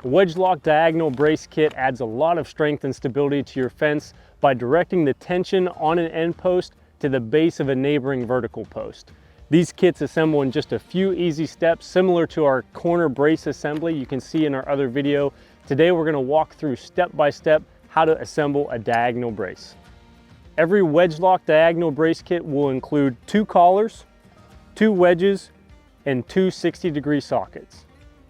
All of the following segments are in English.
The Wedge-Loc diagonal brace kit adds a lot of strength and stability to your fence by directing the tension on an end post to the base of a neighboring vertical post. These kits assemble in just a few easy steps, similar to our corner brace assembly you can see in our other video. Today we're going to walk through step by step how to assemble a diagonal brace. Every Wedge-Loc diagonal brace kit will include 2 collars, 2 wedges, and 2 60-degree sockets.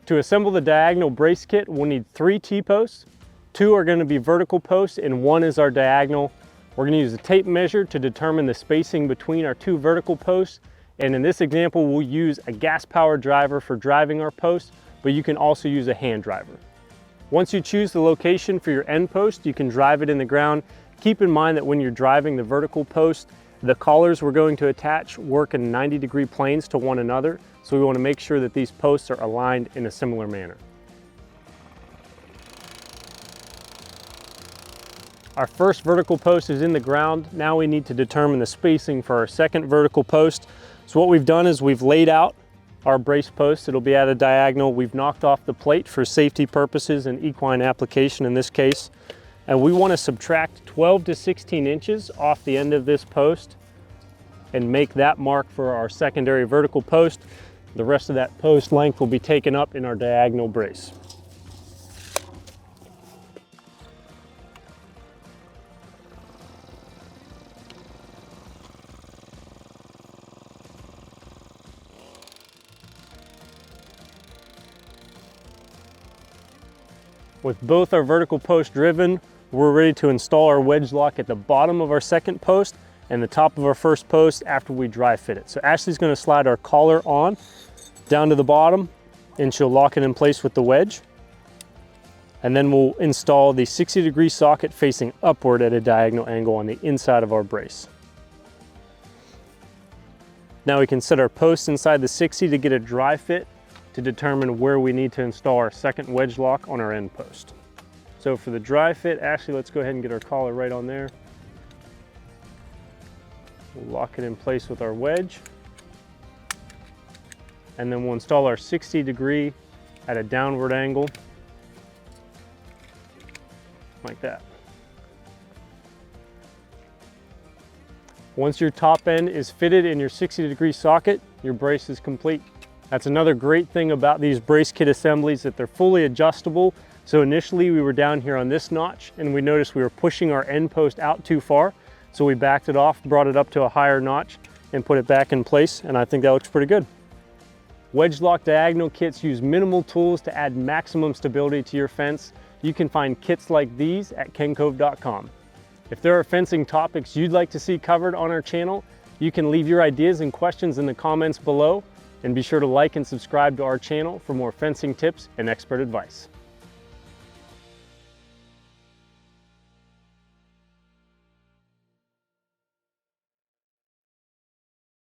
To assemble the diagonal brace kit, we'll need 3 T-posts. 2 are going to be vertical posts and 1 is our diagonal. We're going to use a tape measure to determine the spacing between our 2 vertical posts. And in this example, we'll use a gas-powered driver for driving our post, but you can also use a hand driver. Once you choose the location for your end post, you can drive it in the ground. Keep in mind that when you're driving the vertical post, the collars we're going to attach work in 90-degree planes to one another, so we want to make sure that these posts are aligned in a similar manner. Our first vertical post is in the ground. Now we need to determine the spacing for our second vertical post. So what we've done is we've laid out our brace post. It'll be at a diagonal. We've knocked off the plate for safety purposes and equine application in this case. And we want to subtract 12 to 16 inches off the end of this post and make that mark for our secondary vertical post. The rest of that post length will be taken up in our diagonal brace. With both our vertical posts driven, we're ready to install our Wedge-Loc at the bottom of our second post and the top of our first post after we dry fit it. So Ashley's going to slide our collar on down to the bottom and she'll lock it in place with the wedge. And then we'll install the 60-degree socket facing upward at a diagonal angle on the inside of our brace. Now we can set our posts inside the 60 to get a dry fit to determine where we need to install our second Wedge-Loc on our end post. So for the dry fit, Ashley, let's go ahead and get our collar right on there. We'll lock it in place with our wedge. And then we'll install our 60-degree at a downward angle, like that. Once your top end is fitted in your 60-degree socket, your brace is complete. That's another great thing about these brace kit assemblies, that they're fully adjustable. So initially we were down here on this notch and we noticed we were pushing our end post out too far. So we backed it off, brought it up to a higher notch and put it back in place. And I think that looks pretty good. Wedge-Loc diagonal kits use minimal tools to add maximum stability to your fence. You can find kits like these at Kencove.com. If there are fencing topics you'd like to see covered on our channel, you can leave your ideas and questions in the comments below. And be sure to like and subscribe to our channel for more fencing tips and expert advice.